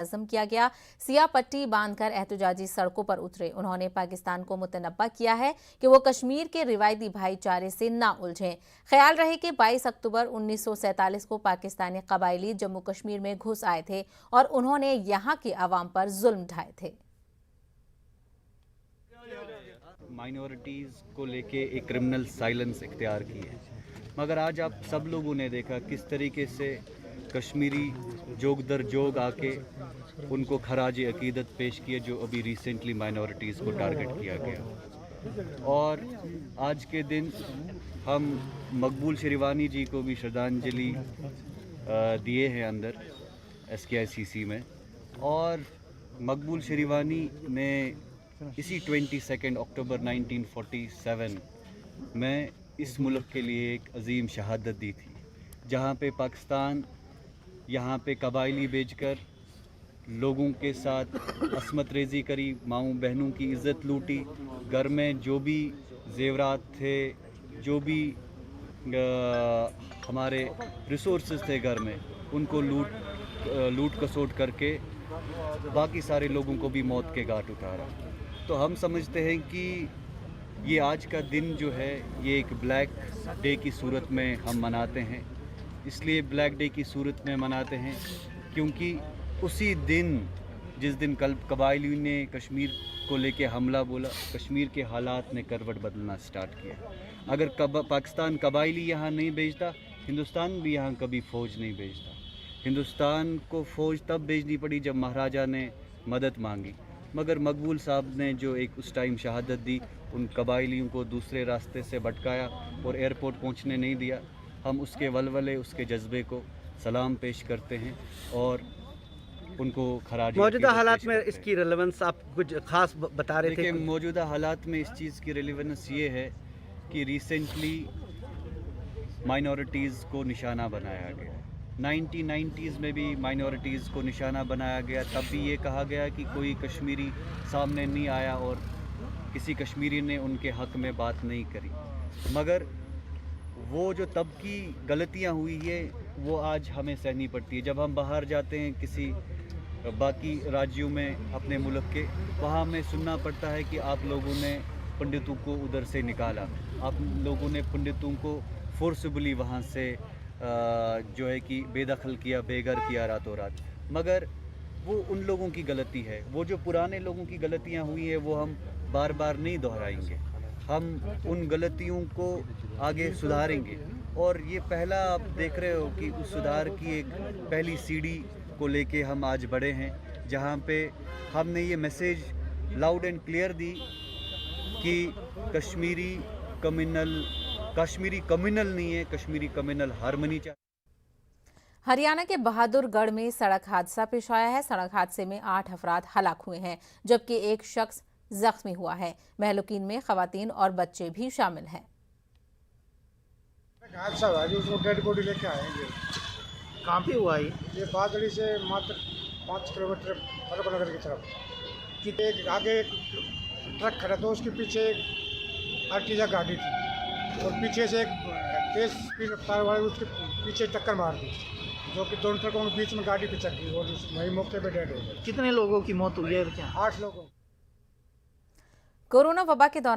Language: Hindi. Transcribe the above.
नज़म किया गया। सियाह पट्टी बांधकर एहतजाजी सड़कों पर उतरे। उन्होंने पाकिस्तान को मुतनब्बा किया है कि वो कश्मीर के रिवायती भाईचारे से ना उलझें। ख्याल रहे कि 22 अक्टूबर 1947 को पाकिस्तानी कबायली जम्मू कश्मीर में घुस आए थे और उन्होंने यहाँ के अवाम पर जुल्म ढाए थे। माइनॉरिटीज़ को लेके एक क्रिमिनल साइलेंस इख्तियार की है, मगर आज आप सब लोगों ने देखा किस तरीके से कश्मीरी जोग दर जोग आके उनको खराज अकीदत पेश किए, जो अभी रिसेंटली माइनॉरिटीज़ को टारगेट किया गया। और आज के दिन हम मकबूल शेरवानी जी को भी श्रद्धांजलि दिए हैं अंदर SKICC में। और मकबूल शेरवानी ने इसी 22 अक्टूबर 1947 में इस मुल्क के लिए एक अजीम शहादत दी थी, जहाँ पे पाकिस्तान यहाँ पे कबायली बेचकर लोगों के साथ असमत रेज़ी करी, माऊँ बहनों की इज़्ज़त लूटी, घर में जो भी जेवरात थे, जो भी हमारे रिसोर्सेज थे घर में, उनको लूट खसोट करके बाकी सारे लोगों को भी मौत के घाट उतारा। तो हम समझते हैं कि ये आज का दिन जो है ये एक ब्लैक डे की सूरत में हम मनाते हैं। इसलिए ब्लैक डे की सूरत में मनाते हैं क्योंकि उसी दिन जिस दिन कबायली ने कश्मीर को लेके हमला बोला, कश्मीर के हालात ने करवट बदलना स्टार्ट किया। अगर पाकिस्तान कबायली यहाँ नहीं भेजता, हिंदुस्तान भी यहाँ कभी फ़ौज नहीं भेजता। हिंदुस्तान को फ़ौज तब भेजनी पड़ी जब महाराजा ने मदद मांगी, मगर मकबूल साहब ने जो एक उस टाइम शहादत दी, उन कबायलियों को दूसरे रास्ते से भटकाया और एयरपोर्ट पहुंचने नहीं दिया। हम उसके वलवले, उसके जज्बे को सलाम पेश करते हैं और उनको खराज। मौजूदा हालात में इसकी रेलेवेंस आप कुछ खास बता रहे थे? मौजूदा हालात में इस चीज़ की रेलेवेंस ये है कि रिसेंटली माइनॉरिटीज़ को निशाना बनाया गया। 1990s में भी माइनॉरिटीज़ को निशाना बनाया गया। तब भी ये कहा गया कि कोई कश्मीरी सामने नहीं आया और किसी कश्मीरी ने उनके हक़ में बात नहीं करी। मगर वो जो तब की गलतियां हुई है वो आज हमें सहनी पड़ती है। जब हम बाहर जाते हैं किसी बाकी राज्यों में अपने मुल्क के, वहाँ हमें सुनना पड़ता है कि आप लोगों ने पंडितों को उधर से निकाला, आप लोगों ने पंडितों को फोर्सबली वहाँ से जो है कि बेदखल किया, बेघर किया रातों रात। मगर वो उन लोगों की गलती है। वो जो पुराने लोगों की गलतियां हुई है वो हम बार बार नहीं दोहराएंगे। हम उन गलतियों को आगे सुधारेंगे। और ये पहला आप देख रहे हो कि उस सुधार की एक पहली सीढ़ी को लेके हम आज बढ़े हैं, जहाँ पे हमने ये message loud and clear the कि कश्मीरी कम्युनल नहीं है, कश्मीरी कम्युनल हारमोनी चाहिए। हरियाणा के बहादुरगढ़ में सड़क हादसा पेश आया है। सड़क हादसे में 8 अफराद हलाक हुए हैं, जबकि एक शख्स जख्मी हुआ है। महलुकीन में खवातीन और बच्चे भी शामिल हैं। हादसा हुआ है, उसको डेड बॉडी लेके आएंगे। कहाँ पे हुआ ये बादली से मात्र 5 किलोमीटर फरकनगर की तरफ। एक आगे एक ट्रक खड़ा था, उसके पीछे एक अर्टिजा गाड़ी थी और पीछे से एक तेज स्पीड रफ्तार वाले उसके पीछे टक्कर मार दी, जो कि दोनों ट्रकों के बीच में गाड़ी पिचक गई और वही मौके पे डेड हो गए। कितने लोगों की मौत हुई है? 8 लोगों। कोरोना वबा के दौरान